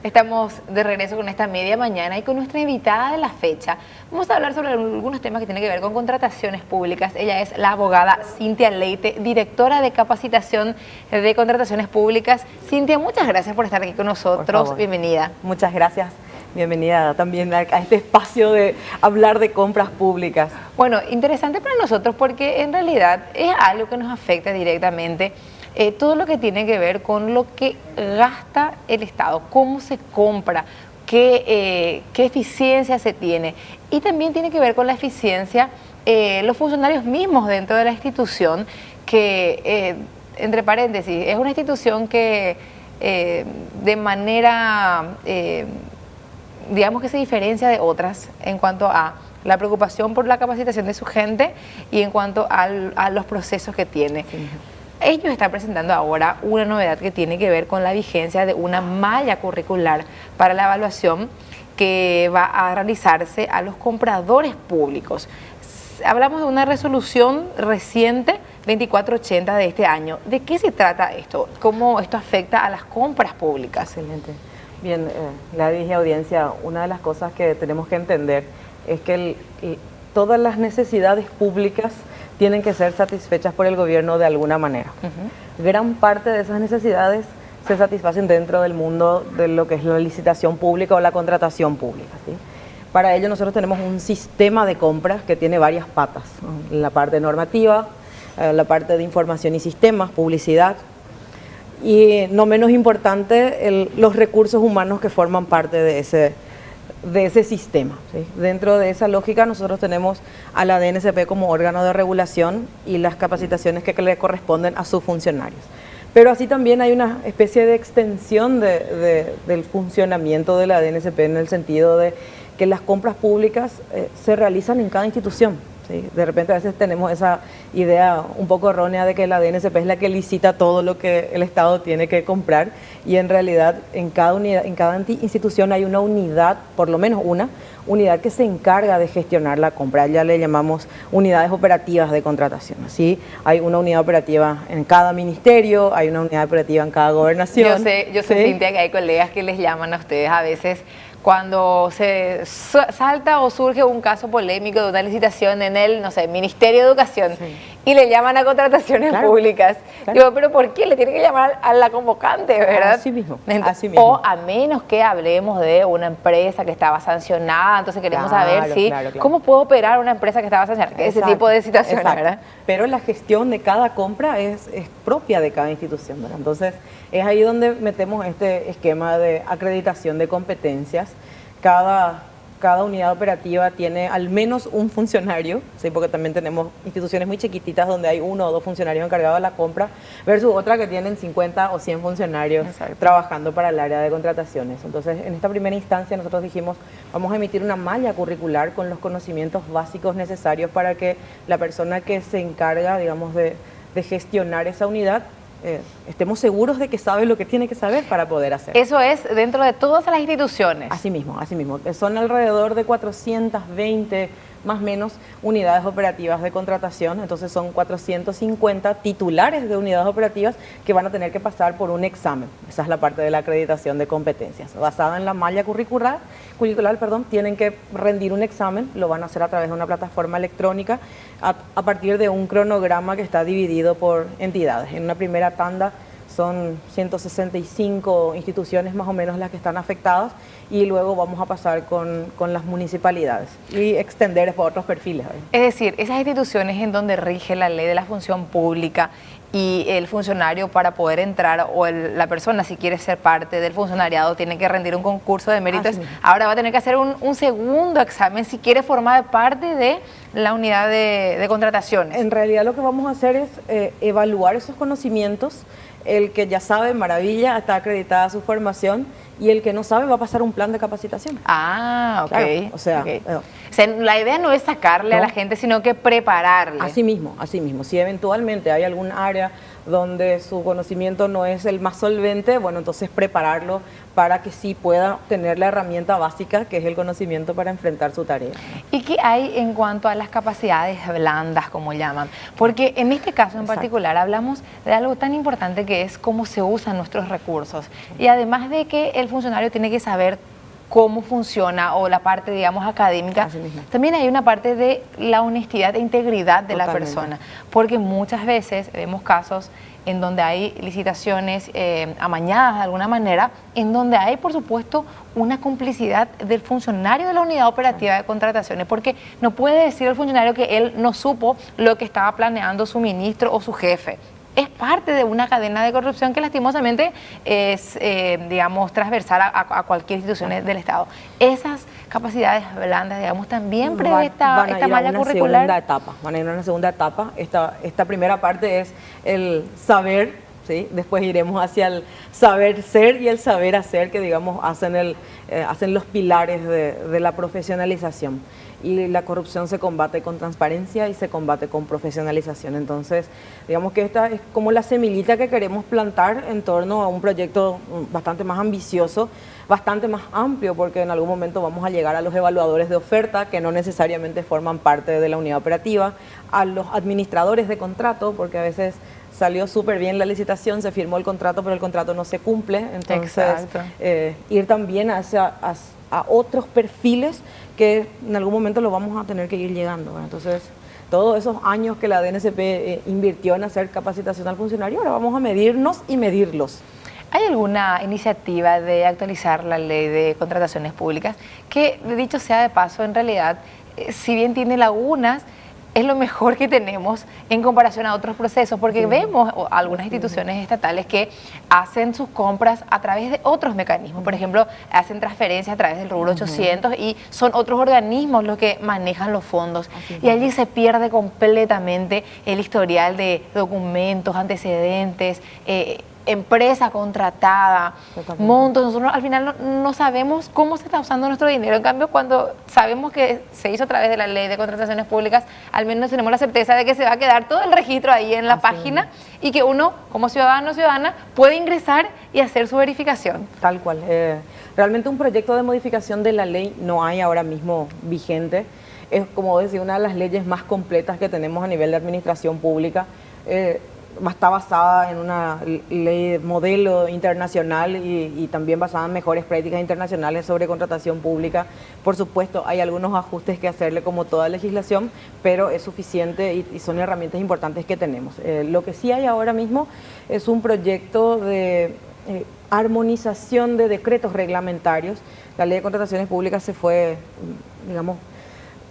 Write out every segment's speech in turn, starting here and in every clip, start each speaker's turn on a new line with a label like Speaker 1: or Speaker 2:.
Speaker 1: Estamos de regreso con esta media mañana y con nuestra invitada de la fecha. Vamos a hablar sobre algunos temas que tienen que ver con contrataciones públicas. Ella es la abogada Cintia Leite, directora de capacitación de contrataciones públicas. Cintia, muchas gracias por estar aquí con nosotros. Bienvenida.
Speaker 2: Muchas gracias. Bienvenida también a este espacio de hablar de compras públicas.
Speaker 1: Bueno, interesante para nosotros porque en realidad es algo que nos afecta directamente. Todo lo que tiene que ver con lo que gasta el Estado, cómo se compra, qué eficiencia se tiene. Y también tiene que ver con la eficiencia los funcionarios mismos dentro de la institución, que, entre paréntesis, es una institución que de manera, digamos que se diferencia de otras en cuanto a la preocupación por la capacitación de su gente y en cuanto a los procesos que tiene. Sí. Ellos están presentando ahora una novedad que tiene que ver con la vigencia de una malla curricular para la evaluación que va a realizarse a los compradores públicos. Hablamos de una resolución reciente, 2480 de este año. ¿De qué se trata esto? ¿Cómo esto afecta a las compras públicas?
Speaker 2: Excelente. Bien, la dije audiencia, una de las cosas que tenemos que entender es que todas las necesidades públicas tienen que ser satisfechas por el gobierno de alguna manera. Gran parte de esas necesidades se satisfacen dentro del mundo de lo que es la licitación pública o la contratación pública, ¿sí? Para ello nosotros tenemos un sistema de compras que tiene varias patas, ¿no? La parte normativa, la parte de información y sistemas, publicidad, y no menos importante, los recursos humanos que forman parte de ese sistema, ¿sí? Dentro de esa lógica nosotros tenemos a la DNCP como órgano de regulación y las capacitaciones que le corresponden a sus funcionarios. Pero así también hay una especie de extensión del funcionamiento de la DNCP en el sentido de que las compras públicas se realizan en cada institución, ¿sí? De repente a veces tenemos esa idea un poco errónea de que la DNCP es la que licita todo lo que el Estado tiene que comprar, y en realidad en cada unidad, en cada institución hay una unidad, por lo menos una unidad que se encarga de gestionar la compra. Ya le llamamos unidades operativas de contratación. Así hay una unidad operativa en cada ministerio, hay una unidad operativa en cada gobernación.
Speaker 1: Yo sé, Cintia, que hay colegas que les llaman a ustedes a veces cuando se salta o surge un caso polémico de una licitación en el, no sé, Ministerio de Educación, sí, y le llaman a contrataciones públicas. Claro. Digo, pero ¿por qué? Le tienen que llamar a la convocante, ¿verdad?
Speaker 2: Así mismo,
Speaker 1: así mismo. O a menos que hablemos de una empresa que estaba sancionada, entonces queremos saber si, ¿cómo puede operar una empresa que estaba sancionada? Ese tipo de situaciones, ¿verdad?
Speaker 2: Pero la gestión de cada compra es propia de cada institución, ¿verdad? Entonces, es ahí donde metemos este esquema de acreditación de competencias. Cada unidad operativa tiene al menos un funcionario, ¿sí? Porque también tenemos instituciones muy chiquititas donde hay 1 o 2 funcionarios encargados de la compra, versus otra que tienen 50 o 100 funcionarios trabajando para el área de contrataciones. Entonces, en esta primera instancia nosotros dijimos, vamos a emitir una malla curricular con los conocimientos básicos necesarios para que la persona que se encarga, digamos, de gestionar esa unidad, estemos seguros de que sabe lo que tiene que saber para poder hacer.
Speaker 1: Eso es dentro de todas las instituciones.
Speaker 2: Así mismo. Son alrededor de 420 más o menos unidades operativas de contratación, entonces son 450 titulares de unidades operativas que van a tener que pasar por un examen. Esa es la parte de la acreditación de competencias. Basada en la malla curricular, tienen que rendir un examen, lo van a hacer a través de una plataforma electrónica a partir de un cronograma que está dividido por entidades. En una primera tanda son 165 instituciones más o menos las que están afectadas, y luego vamos a pasar con las municipalidades y extender por otros perfiles, ¿verdad?
Speaker 1: Es decir, esas instituciones en donde rige la ley de la función pública y el funcionario, para poder entrar, o la persona si quiere ser parte del funcionariado, tiene que rendir un concurso de méritos. Ahora va a tener que hacer un segundo examen si quiere formar parte de la unidad de contrataciones.
Speaker 2: En realidad lo que vamos a hacer es evaluar esos conocimientos. El que ya sabe, maravilla, está acreditada su formación, y el que no sabe va a pasar un plan de capacitación.
Speaker 1: Ah, ok.
Speaker 2: Claro, o sea,
Speaker 1: la idea no es sacarle a la gente, sino que prepararle.
Speaker 2: Así mismo. Si eventualmente hay algún área donde su conocimiento no es el más solvente, bueno, entonces prepararlo para que sí pueda tener la herramienta básica, que es el conocimiento para enfrentar su tarea.
Speaker 1: ¿Y qué hay en cuanto a las capacidades blandas, como llaman? Porque en este caso en particular hablamos de algo tan importante que es cómo se usan nuestros recursos. Y además de que el funcionario tiene que saber cómo funciona o la parte, digamos, académica, también hay una parte de la honestidad e integridad de la persona, porque muchas veces vemos casos en donde hay licitaciones amañadas de alguna manera, en donde hay, por supuesto, una complicidad del funcionario de la unidad operativa de contrataciones, porque no puede decir el funcionario que él no supo lo que estaba planeando su ministro o su jefe. Es parte de una cadena de corrupción que lastimosamente es, digamos, transversal a cualquier institución del Estado. Esas capacidades blandas, digamos, también prevé esta malla curricular.
Speaker 2: Van a ir a una segunda etapa. Esta primera parte es el saber, ¿sí? Después iremos hacia el saber ser y el saber hacer, que, digamos, hacen los pilares de la profesionalización. Y la corrupción se combate con transparencia y se combate con profesionalización. Entonces, digamos que esta es como la semillita que queremos plantar en torno a un proyecto bastante más ambicioso, bastante más amplio, porque en algún momento vamos a llegar a los evaluadores de oferta, que no necesariamente forman parte de la unidad operativa, a los administradores de contrato, porque a veces salió súper bien la licitación, se firmó el contrato, pero el contrato no se cumple. Entonces, ir también a otros perfiles que en algún momento lo vamos a tener que ir llegando, ¿verdad? Entonces, todos esos años que la DNCP invirtió en hacer capacitación al funcionario, ahora vamos a medirnos y medirlos.
Speaker 1: ¿Hay alguna iniciativa de actualizar la ley de contrataciones públicas que, dicho sea de paso, en realidad, si bien tiene lagunas, es lo mejor que tenemos en comparación a otros procesos? Porque vemos algunas instituciones estatales que hacen sus compras a través de otros mecanismos. Por ejemplo, hacen transferencias a través del rubro 800 y son otros organismos los que manejan los fondos. Y allí se pierde completamente el historial de documentos, antecedentes, empresa contratada, montos. Nosotros al final no sabemos cómo se está usando nuestro dinero. En cambio, cuando sabemos que se hizo a través de la ley de contrataciones públicas, al menos tenemos la certeza de que se va a quedar todo el registro ahí en la página y que uno, como ciudadano o ciudadana, puede ingresar y hacer su verificación.
Speaker 2: Tal cual. Realmente un proyecto de modificación de la ley no hay ahora mismo vigente. Es, como decía, una de las leyes más completas que tenemos a nivel de administración pública. Está basada en una ley modelo internacional y también basada en mejores prácticas internacionales sobre contratación pública. Por supuesto, hay algunos ajustes que hacerle como toda legislación, pero es suficiente y son herramientas importantes que tenemos. Lo que sí hay ahora mismo es un proyecto de armonización de decretos reglamentarios. La ley de contrataciones públicas se fue, digamos,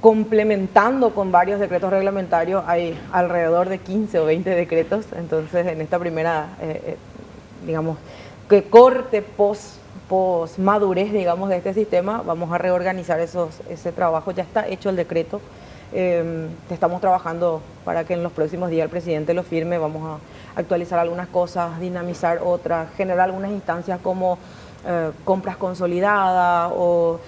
Speaker 2: complementando con varios decretos reglamentarios. Hay alrededor de 15 o 20 decretos, entonces en esta primera, digamos, que corte post madurez, digamos, de este sistema, vamos a reorganizar ese trabajo. Ya está hecho el decreto, estamos trabajando para que en los próximos días el presidente lo firme. Vamos a actualizar algunas cosas, dinamizar otras, generar algunas instancias como compras consolidadas o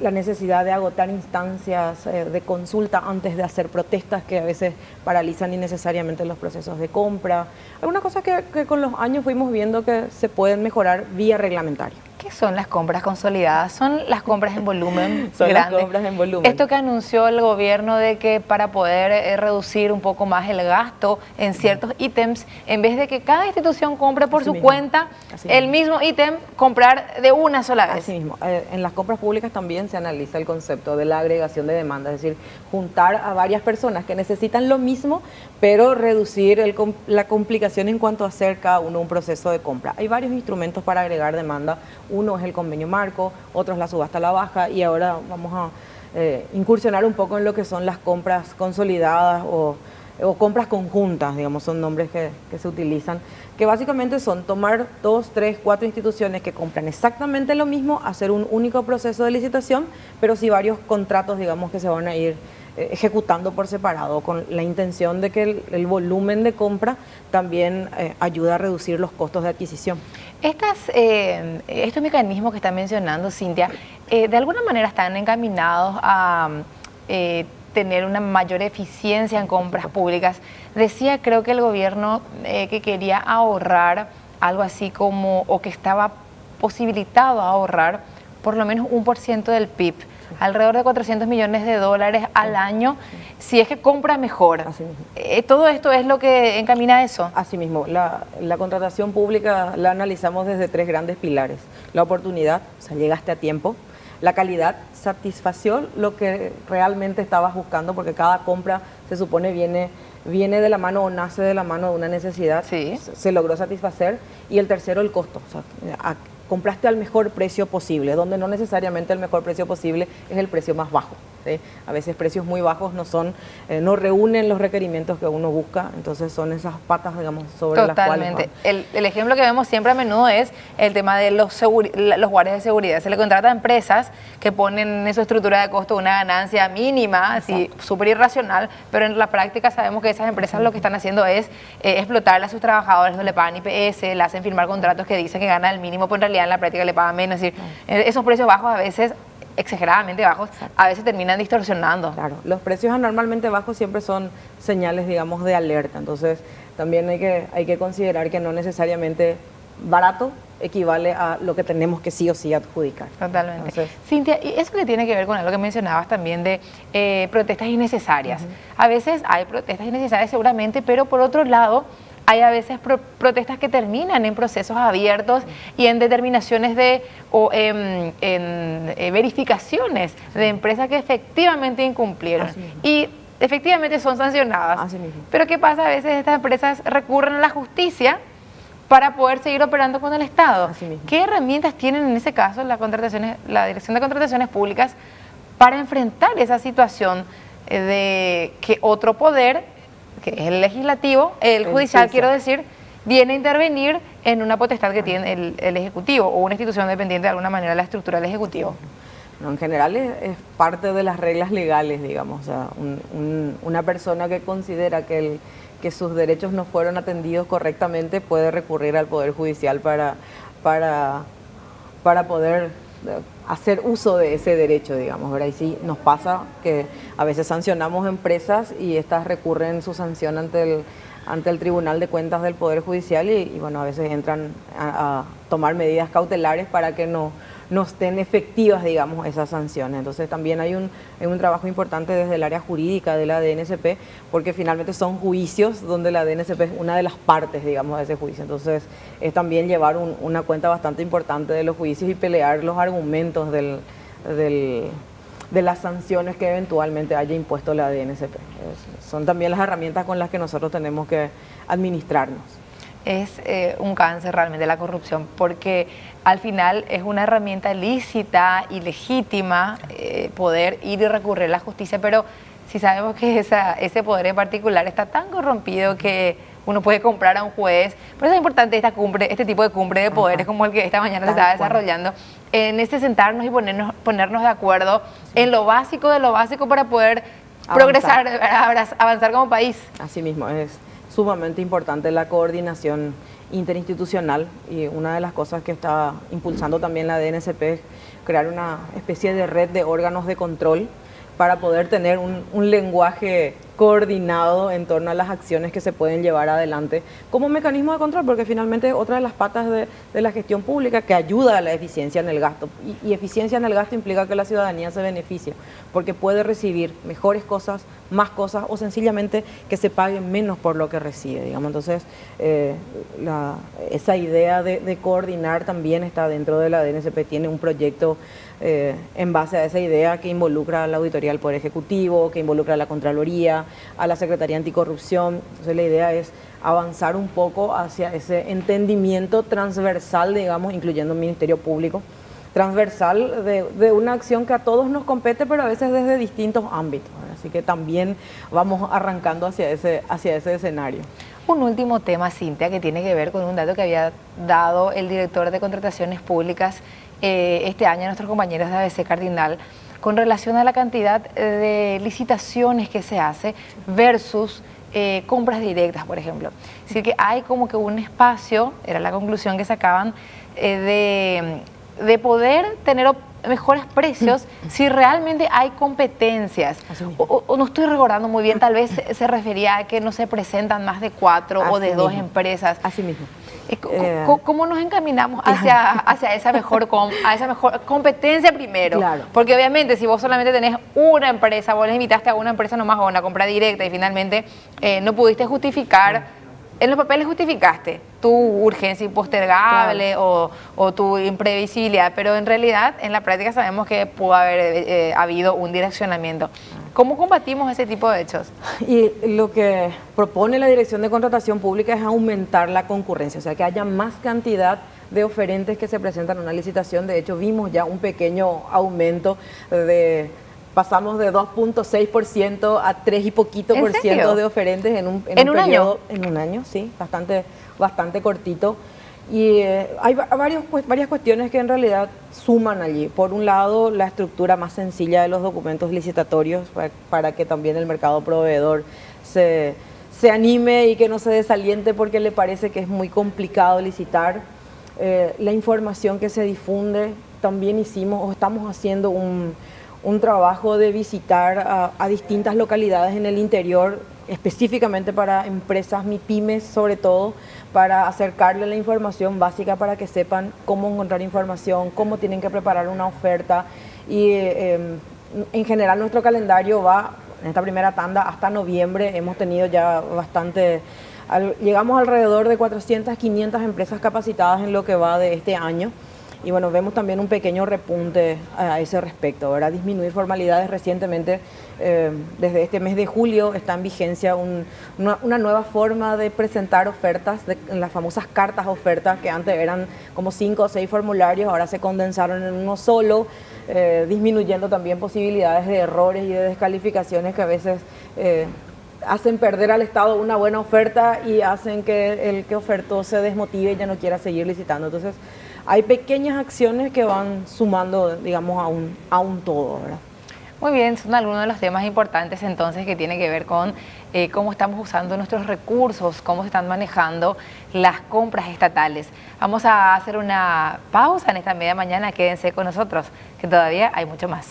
Speaker 2: la necesidad de agotar instancias de consulta antes de hacer protestas que a veces paralizan innecesariamente los procesos de compra. Algunas cosas que con los años fuimos viendo que se pueden mejorar vía reglamentaria.
Speaker 1: ¿Qué son las compras consolidadas? ¿Son las compras en volumen
Speaker 2: Son
Speaker 1: grande?
Speaker 2: Las compras en volumen.
Speaker 1: Esto que anunció el gobierno de que para poder reducir un poco más el gasto en ciertos ítems, en vez de que cada institución compre por su cuenta el mismo ítem, comprar de una sola vez.
Speaker 2: Así mismo. En las compras públicas también se analiza el concepto de la agregación de demanda, es decir, juntar a varias personas que necesitan lo mismo, pero reducir la complicación en cuanto a hacer cada uno un proceso de compra. Hay varios instrumentos para agregar demanda. Uno es el convenio marco, otro es la subasta a la baja, y ahora vamos a incursionar un poco en lo que son las compras consolidadas o compras conjuntas, digamos, son nombres que se utilizan, que básicamente son tomar 2, 3, 4 instituciones que compran exactamente lo mismo, hacer un único proceso de licitación, pero sí varios contratos, digamos, que se van a ir ejecutando por separado, con la intención de que el volumen de compra también ayuda a reducir los costos de adquisición.
Speaker 1: Estos mecanismos que está mencionando Cintia, de alguna manera están encaminados a tener una mayor eficiencia en compras públicas. Decía, creo que el gobierno que quería ahorrar algo así como, o que estaba posibilitado a ahorrar por lo menos 1% del PIB, alrededor de 400 millones de dólares al año, si es que compra mejor.
Speaker 2: Así mismo.
Speaker 1: Todo esto es lo que encamina a eso.
Speaker 2: Asimismo, la contratación pública la analizamos desde 3 grandes pilares. La oportunidad, o sea, llegaste a tiempo. La calidad, satisfació lo que realmente estabas buscando, porque cada compra se supone viene de la mano o nace de la mano de una necesidad,
Speaker 1: Sí.
Speaker 2: se logró satisfacer. Y el tercero, el costo. O sea, compraste al mejor precio posible, donde no necesariamente el mejor precio posible es el precio más bajo, ¿sí? A veces precios muy bajos no reúnen los requerimientos que uno busca, entonces son esas patas, digamos, sobre
Speaker 1: Totalmente.
Speaker 2: las cuales
Speaker 1: El ejemplo que vemos siempre a menudo es el tema de los guardias de seguridad. Se le contrata a empresas que ponen en su estructura de costo una ganancia mínima, así súper irracional, pero en la práctica sabemos que esas empresas lo que están haciendo es explotar a sus trabajadores, no le pagan IPS, le hacen firmar contratos que dicen que gana el mínimo, pero en realidad en la práctica le pagan menos. Es decir, esos precios bajos a veces, exageradamente bajos, a veces terminan distorsionando.
Speaker 2: Claro, los precios anormalmente bajos siempre son señales, digamos, de alerta. Entonces, también hay que considerar que no necesariamente barato equivale a lo que tenemos que sí o sí adjudicar.
Speaker 1: Totalmente.
Speaker 2: Entonces,
Speaker 1: Cintia, y eso que tiene que ver con algo que mencionabas también de protestas innecesarias. A veces hay protestas innecesarias seguramente, pero por otro lado, hay a veces protestas que terminan en procesos abiertos y en determinaciones o en verificaciones de empresas que efectivamente incumplieron y efectivamente son sancionadas.
Speaker 2: Así mismo.
Speaker 1: Pero ¿qué pasa? A veces estas empresas recurren a la justicia para poder seguir operando con el Estado.
Speaker 2: Así mismo.
Speaker 1: ¿Qué herramientas tienen en ese caso la Dirección de Contrataciones Públicas para enfrentar esa situación de que otro poder, que es el legislativo, el judicial, quiero decir, viene a intervenir en una potestad que tiene el Ejecutivo o una institución dependiente de alguna manera de la estructura del Ejecutivo?
Speaker 2: No, en general es parte de las reglas legales, digamos. O sea, una persona que considera que sus derechos no fueron atendidos correctamente puede recurrir al Poder Judicial para poder hacer uso de ese derecho, digamos, ¿verdad? Y sí nos pasa que a veces sancionamos empresas y estas recurren su sanción ante el Tribunal de Cuentas del Poder Judicial y bueno, a veces entran a tomar medidas cautelares para que no estén efectivas, digamos, esas sanciones. Entonces también hay un trabajo importante desde el área jurídica de la DNCP, porque finalmente son juicios donde la DNCP es una de las partes, digamos, de ese juicio. Entonces es también llevar una cuenta bastante importante de los juicios y pelear los argumentos de las sanciones que eventualmente haya impuesto la DNCP. Son también las herramientas con las que nosotros tenemos que administrarnos.
Speaker 1: Es un cáncer realmente la corrupción, porque al final es una herramienta lícita y legítima poder ir y recurrir a la justicia, pero si sabemos que ese poder en particular está tan corrompido que uno puede comprar a un juez. Por eso es importante este tipo de cumbre de poderes como el que esta mañana se estaba desarrollando, en sentarnos y ponernos de acuerdo en lo básico de lo básico para poder progresar, avanzar como país.
Speaker 2: Así mismo, es sumamente importante la coordinación interinstitucional y una de las cosas que está impulsando también la DNCP es crear una especie de red de órganos de control para poder tener un lenguaje coordinado en torno a las acciones que se pueden llevar adelante como mecanismo de control, porque finalmente otra de las patas de la gestión pública que ayuda a la eficiencia en el gasto, y eficiencia en el gasto implica que la ciudadanía se beneficie, porque puede recibir mejores cosas, más cosas, o sencillamente que se pague menos por lo que recibe, digamos. Entonces, esa idea de coordinar también está dentro de la DNCP, tiene un proyecto en base a esa idea que involucra a la Auditoría del Poder Ejecutivo, que involucra a la Contraloría, a la Secretaría Anticorrupción. Entonces la idea es avanzar un poco hacia ese entendimiento transversal, digamos, incluyendo el Ministerio Público, transversal de una acción que a todos nos compete, pero a veces desde distintos ámbitos. Así que también vamos arrancando hacia ese escenario.
Speaker 1: Un último tema, Cintia, que tiene que ver con un dato que había dado el director de Contrataciones Públicas este año a nuestros compañeros de ABC Cardinal, con relación a la cantidad de licitaciones que se hace versus compras directas, por ejemplo. Es decir, que hay como que un espacio, era la conclusión que sacaban, de poder tener mejores precios si realmente hay competencias. O no estoy recordando muy bien, tal vez se refería a que no se presentan más de 4 o de 2 empresas.
Speaker 2: Así mismo.
Speaker 1: ¿Cómo nos encaminamos hacia esa mejor competencia primero?
Speaker 2: Claro.
Speaker 1: Porque obviamente si vos solamente tenés una empresa, vos les invitaste a una empresa nomás o a una compra directa y finalmente no pudiste justificar, en los papeles justificaste tu urgencia impostergable, claro, o tu imprevisibilidad, pero en realidad en la práctica sabemos que pudo haber habido un direccionamiento. ¿Cómo combatimos ese tipo de hechos?
Speaker 2: Y lo que propone la Dirección de Contratación Pública es aumentar la concurrencia, o sea, que haya más cantidad de oferentes que se presentan en una licitación. De hecho, vimos ya un pequeño aumento pasamos de 2.6% a 3 y poquito por ciento de oferentes en un periodo,
Speaker 1: año.
Speaker 2: En un año, sí, bastante cortito. Y hay varias cuestiones que en realidad suman allí. Por un lado, la estructura más sencilla de los documentos licitatorios para que también el mercado proveedor se anime y que no se desaliente porque le parece que es muy complicado licitar. La información que se difunde, también hicimos o estamos haciendo un trabajo de visitar a distintas localidades en el interior, específicamente para empresas MIPYMES, sobre todo, para acercarle la información básica para que sepan cómo encontrar información, cómo tienen que preparar una oferta. Y en general nuestro calendario va, en esta primera tanda, hasta noviembre. Hemos tenido ya llegamos alrededor de 400, 500 empresas capacitadas en lo que va de este año. Y bueno, vemos también un pequeño repunte a ese respecto, ¿verdad? Disminuir formalidades recientemente, desde este mes de julio está en vigencia una nueva forma de presentar ofertas, las famosas cartas ofertas, que antes eran como 5 o 6 formularios, ahora se condensaron en uno solo, disminuyendo también posibilidades de errores y de descalificaciones que a veces hacen perder al Estado una buena oferta y hacen que el que ofertó se desmotive y ya no quiera seguir licitando. Entonces, hay pequeñas acciones que van sumando, digamos, a un todo, ¿verdad?
Speaker 1: Muy bien, son algunos de los temas importantes entonces que tienen que ver con cómo estamos usando nuestros recursos, cómo se están manejando las compras estatales. Vamos a hacer una pausa en esta media mañana, quédense con nosotros, que todavía hay mucho más.